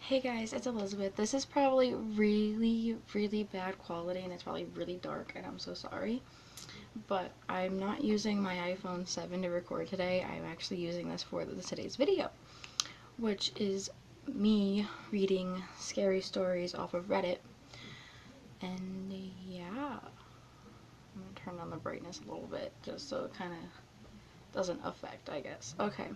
Hey guys, it's Elizabeth. This is probably really bad quality and it's probably really dark and I'm so sorry. But I'm not using my iPhone 7 to record today. I'm actually using this for today's video, which is me reading scary stories off of Reddit. And yeah, I'm gonna turn down the brightness a little bit just so it kind of doesn't affect, I guess. Okay.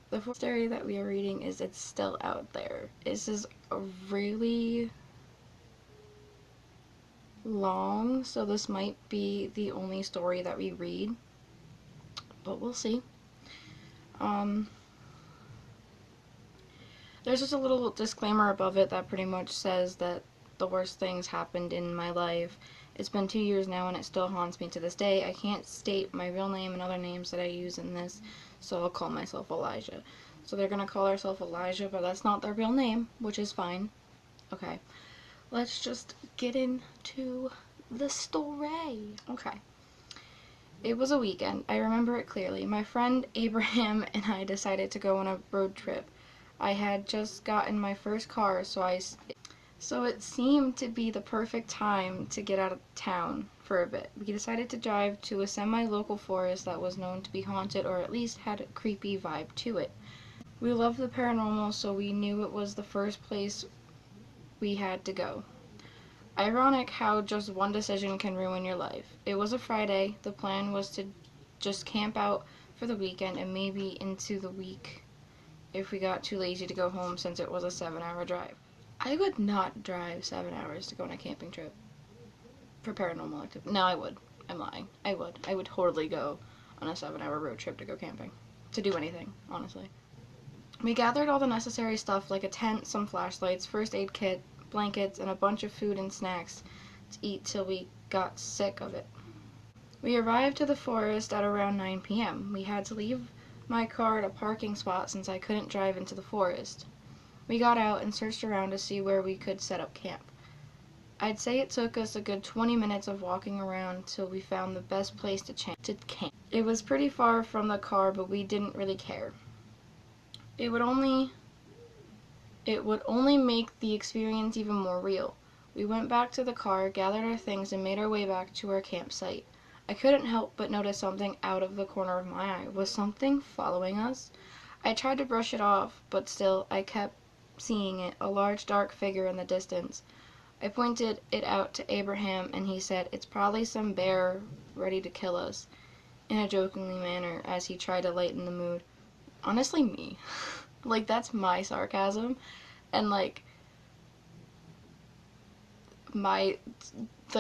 The fourth story that we are reading is It's Still Out There. This is a really long, so this might be the only story that we read, but we'll see. There's just a little disclaimer above it that pretty much says that the worst things happened in my life. It's been 2 years now and it still haunts me to this day. I can't state my real name and other names that I use in this, so I'll call myself Elijah. So they're gonna call herself Elijah, but that's not their real name, which is fine. Okay, let's just get into the story. Okay. It was a weekend. I remember it clearly. My friend Abraham and I decided to go on a road trip. I had just gotten my first car, so it seemed to be the perfect time to get out of town for a bit. We decided to drive to a semi-local forest that was known to be haunted, or at least had a creepy vibe to it. We loved the paranormal, so we knew it was the first place we had to go. Ironic how just one decision can ruin your life. It was a Friday. The plan was to just camp out for the weekend and maybe into the week if we got too lazy to go home, since it was a 7-hour drive. I would not drive 7 hours to go on a camping trip for paranormal activity. No, I would. I'm lying. I would. I would totally go on a 7-hour road trip to go camping. To do anything, honestly. We gathered all the necessary stuff like a tent, some flashlights, first aid kit, blankets, and a bunch of food and snacks to eat till we got sick of it. We arrived to the forest at around 9 p.m. We had to leave my car at a parking spot since I couldn't drive into the forest. We got out and searched around to see where we could set up camp. I'd say it took us a good 20 minutes of walking around till we found the best place to camp. It was pretty far from the car, but we didn't really care. It would only make the experience even more real. We went back to the car, gathered our things, and made our way back to our campsite. I couldn't help but notice something out of the corner of my eye. Was something following us? I tried to brush it off, but still, I kept seeing it, a large dark figure in the distance. I pointed it out to Abraham, and he said, "It's probably some bear ready to kill us," in a jokingly manner as he tried to lighten the mood. Honestly, me. Like, that's my sarcasm, and like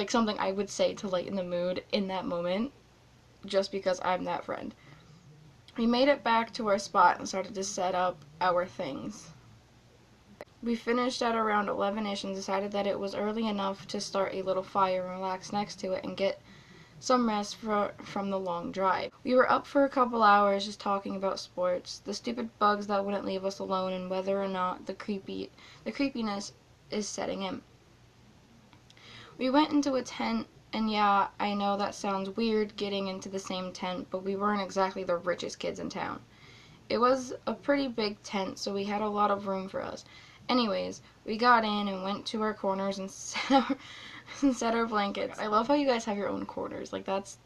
something I would say to lighten the mood in that moment, just because I'm that friend. We made it back to our spot and started to set up our things. We finished at around 11ish and decided that it was early enough to start a little fire and relax next to it and get some rest from the long drive. We were up for a couple hours just talking about sports, the stupid bugs that wouldn't leave us alone, and whether or not the creepiness is setting in. We went into a tent, and yeah, I know that sounds weird getting into the same tent, but we weren't exactly the richest kids in town. It was a pretty big tent, so we had a lot of room for us. Anyways, we got in and went to our corners and set our blankets. I love how you guys have your own corners. Like, that's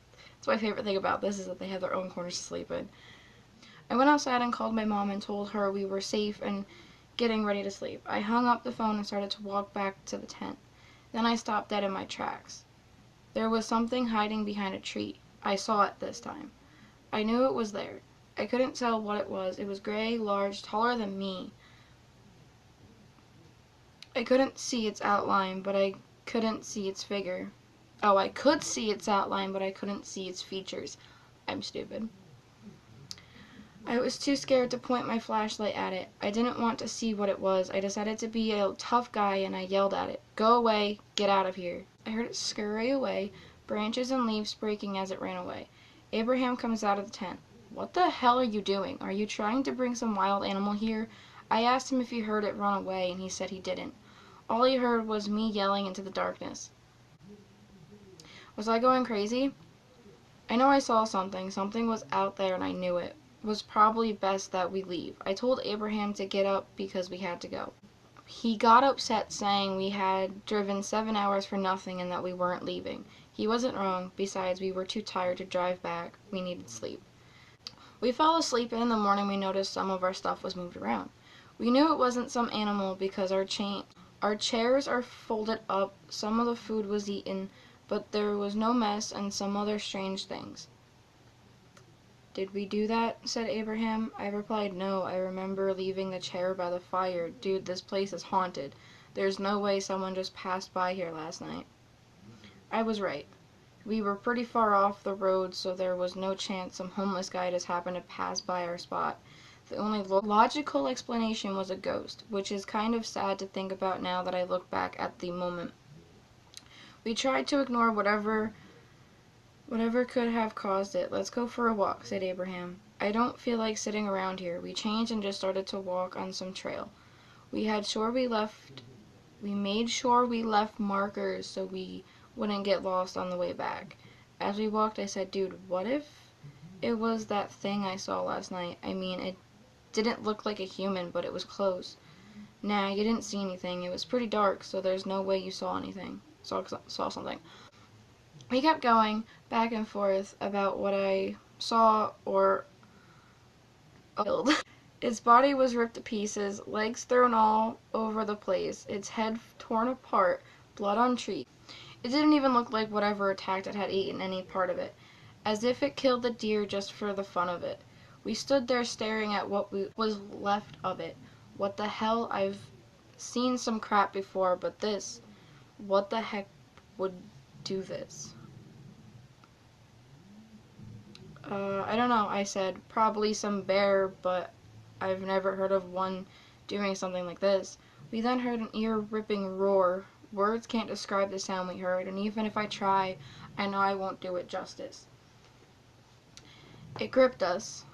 my favorite thing about this, is that they have their own corners to sleep in. I went outside and called my mom and told her we were safe and getting ready to sleep. I hung up the phone and started to walk back to the tent. Then I stopped dead in my tracks. There was something hiding behind a tree. I saw it this time. I knew it was there. I couldn't tell what it was. It was gray, large, taller than me. I couldn't see its outline, but I couldn't see its figure. Oh, I could see its outline, but I couldn't see its features. I'm stupid. I was too scared to point my flashlight at it. I didn't want to see what it was. I decided to be a tough guy and I yelled at it, "Go away, get out of here." I heard it scurry away, branches and leaves breaking as it ran away. Abraham comes out of the tent. "What the hell are you doing? Are you trying to bring some wild animal here?" I asked him if he heard it run away, and he said he didn't. All he heard was me yelling into the darkness. Was I going crazy? I know I saw something. Something was out there and I knew it. It was probably best that we leave. I told Abraham to get up because we had to go. He got upset, saying we had driven 7 hours for nothing and that we weren't leaving. He wasn't wrong. Besides, we were too tired to drive back. We needed sleep. We fell asleep, and in the morning we noticed some of our stuff was moved around. We knew it wasn't some animal because our chairs are folded up, some of the food was eaten, but there was no mess and some other strange things. "Did we do that?" said Abraham. I replied, "No, I remember leaving the chair by the fire. Dude, this place is haunted. There's no way someone just passed by here last night." I was right. We were pretty far off the road, so there was no chance some homeless guy just happened to pass by our spot. The only logical explanation was a ghost, which is kind of sad to think about now that I look back at the moment. We tried to ignore whatever could have caused it. "Let's go for a walk," said Abraham. "I don't feel like sitting around here." We changed and just started to walk on some trail. We made sure we left markers so we wouldn't get lost on the way back. As we walked, I said, "Dude, what if it was that thing I saw last night? I mean, it didn't look like a human, but it was close." "Nah, you didn't see anything. It was pretty dark, so there's no way you saw anything. Saw something." We kept going back and forth about what I saw or killed. Its body was ripped to pieces, legs thrown all over the place, its head torn apart, blood on trees. It didn't even look like whatever attacked it had eaten any part of it, as if it killed the deer just for the fun of it. We stood there staring at what was left of it. What the hell? I've seen some crap before, but this, what the heck would do this? I don't know, I said. "Probably some bear, but I've never heard of one doing something like this." We then heard an ear-ripping roar. Words can't describe the sound we heard, and even if I try, I know I won't do it justice. It gripped us.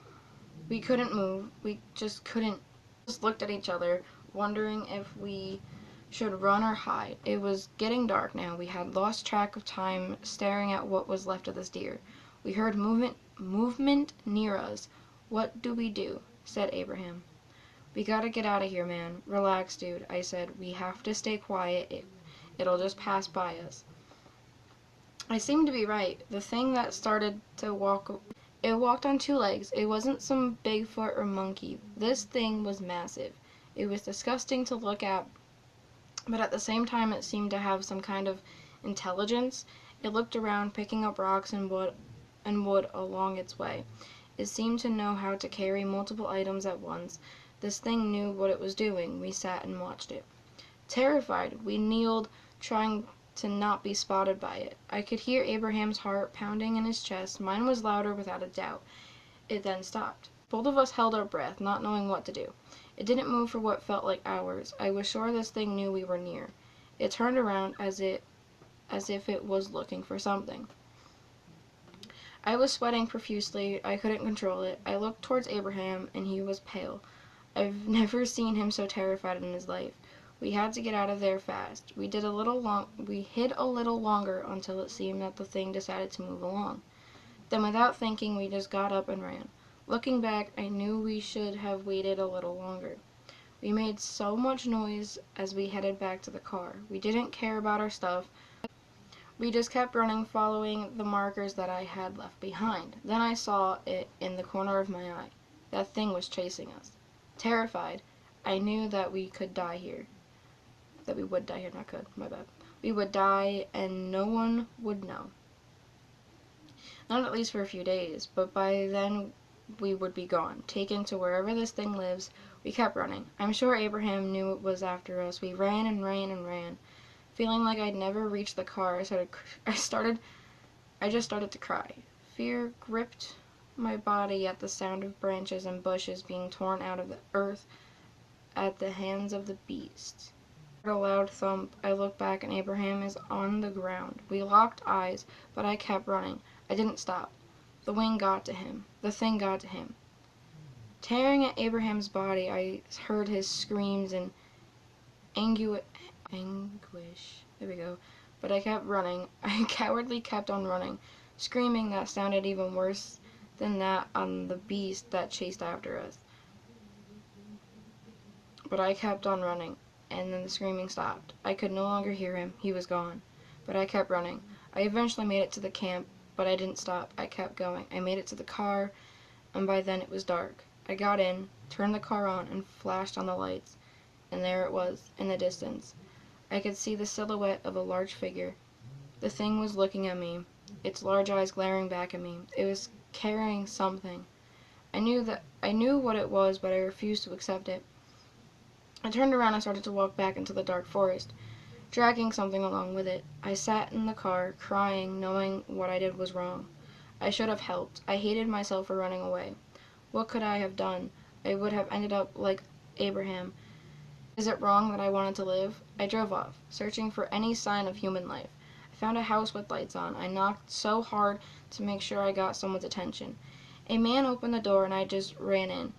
We couldn't move. We just couldn't. We just looked at each other, wondering if we should run or hide. It was getting dark now. We had lost track of time staring at what was left of this deer. We heard movement near us. "What do we do?" said Abraham. "We gotta get out of here, man." "Relax, dude," I said. "We have to stay quiet. It'll just pass by us." I seemed to be right. The thing that started to walk, it walked on two legs. It wasn't some Bigfoot or monkey. This thing was massive. It was disgusting to look at, but at the same time it seemed to have some kind of intelligence. It looked around, picking up rocks and wood along its way. It seemed to know how to carry multiple items at once. This thing knew what it was doing. We sat and watched it. Terrified, we kneeled, trying to not be spotted by it. I could hear Abraham's heart pounding in his chest. Mine was louder without a doubt. It then stopped. Both of us held our breath, not knowing what to do. It didn't move for what felt like hours. I was sure this thing knew we were near. It turned around as if it was looking for something. I was sweating profusely. I couldn't control it. I looked towards Abraham, and he was pale. I've never seen him so terrified in his life. We had to get out of there fast. We hid a little longer until it seemed that the thing decided to move along. Then without thinking, we just got up and ran. Looking back, I knew we should have waited a little longer. We made so much noise as we headed back to the car. We didn't care about our stuff. We just kept running, following the markers that I had left behind. Then I saw it in the corner of my eye. That thing was chasing us. Terrified, I knew that we could die here. That we would die here, not could, my bad. We would die and no one would know. Not at least for a few days, but by then we would be gone, taken to wherever this thing lives. We kept running. I'm sure Abraham knew it was after us. We ran and ran and ran. Feeling like I'd never reach the car, I just started to cry. Fear gripped my body at the sound of branches and bushes being torn out of the earth at the hands of the beast. I heard a loud thump. I looked back and Abraham is on the ground. We locked eyes, but I kept running. I didn't stop. The thing got to him. Tearing at Abraham's body, I heard his screams and anguish. There we go. But I kept running. I cowardly kept on running, screaming that sounded even worse than that on the beast that chased after us. But I kept on running. and then the screaming stopped. I could no longer hear him. He was gone. But I kept running. I eventually made it to the camp, but I didn't stop. I kept going. I made it to the car, and by then it was dark. I got in, turned the car on, and flashed on the lights, and there it was, in the distance. I could see the silhouette of a large figure. The thing was looking at me, its large eyes glaring back at me. It was carrying something. I knew what it was, but I refused to accept it. I turned around and started to walk back into the dark forest, dragging something along with it. I sat in the car, crying, knowing what I did was wrong. I should have helped. I hated myself for running away. What could I have done? I would have ended up like Abraham. Is it wrong that I wanted to live? I drove off, searching for any sign of human life. I found a house with lights on. I knocked so hard to make sure I got someone's attention. A man opened the door and I just ran in.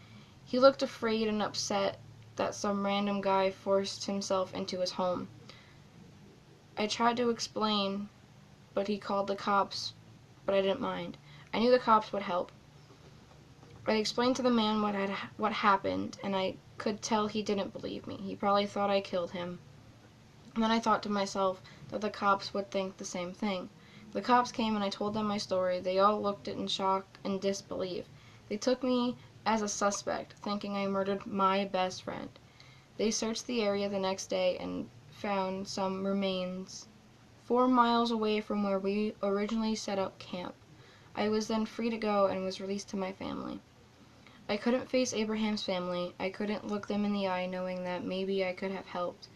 He looked afraid and upset that some random guy forced himself into his home. I tried to explain, but he called the cops, but I didn't mind. I knew the cops would help. I explained to the man what happened, and I could tell he didn't believe me. He probably thought I killed him. And then I thought to myself that the cops would think the same thing. The cops came and I told them my story. They all looked in shock and disbelief. They took me as a suspect, thinking I murdered my best friend. They searched the area the next day and found some remains 4 miles away from where we originally set up camp. I was then free to go and was released to my family. I couldn't face Abraham's family. I couldn't look them in the eye knowing that maybe I could have helped.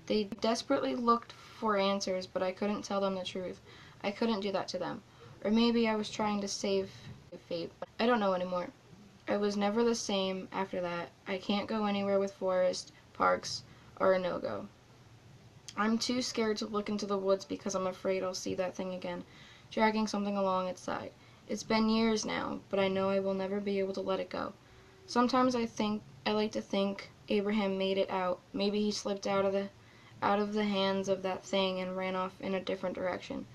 They desperately looked for answers, but I couldn't tell them the truth. I couldn't do that to them. Or maybe I was trying to save fate. I don't know anymore. I was never the same after that. I can't go anywhere with Forest, parks, or a no-go. I'm too scared to look into the woods because I'm afraid I'll see that thing again, dragging something along its side. It's been years now, but I know I will never be able to let it go. Sometimes I like to think Abraham made it out. Maybe he slipped out of the hands of that thing and ran off in a different direction.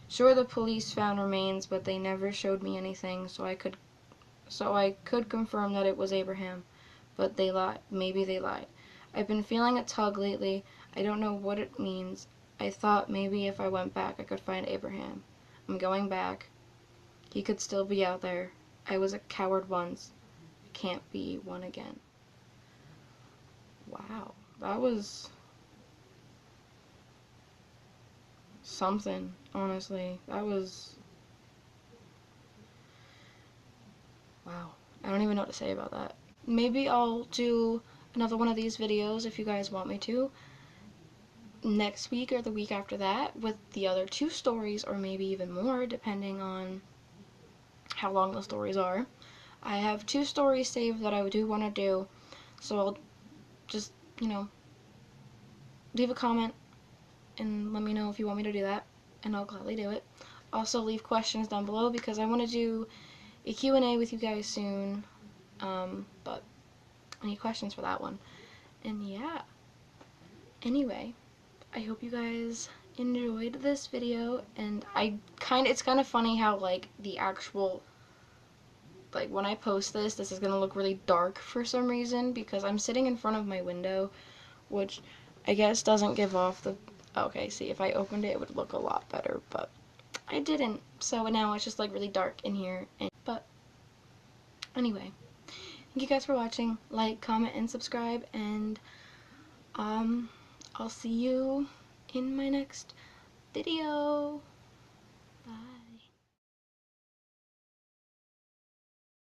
Sure, the police found remains, but they never showed me anything, so I could confirm that it was Abraham. But they lied. Maybe they lied. I've been feeling a tug lately. I don't know what it means. I thought maybe if I went back I could find Abraham. I'm going back. He could still be out there. I was a coward once. I can't be one again. Wow, that was something, honestly. That was... wow. I don't even know what to say about that. Maybe I'll do another one of these videos if you guys want me to next week or the week after that with the other 2 stories, or maybe even more depending on how long the stories are. I have 2 stories saved that I do want to do, so I'll just, leave a comment and let me know if you want me to do that, and I'll gladly do it. Also, leave questions down below because I want to do a Q&A with you guys soon, but I need questions for that one. And yeah, anyway, I hope you guys enjoyed this video, and it's kind of funny how, like, the actual, like, when I post this is gonna look really dark for some reason because I'm sitting in front of my window, which I guess doesn't give off the... okay, see, if I opened it, it would look a lot better, but I didn't, so now it's just, like, really dark in here. But anyway, thank you guys for watching. Like, comment, and subscribe, and I'll see you in my next video. Bye.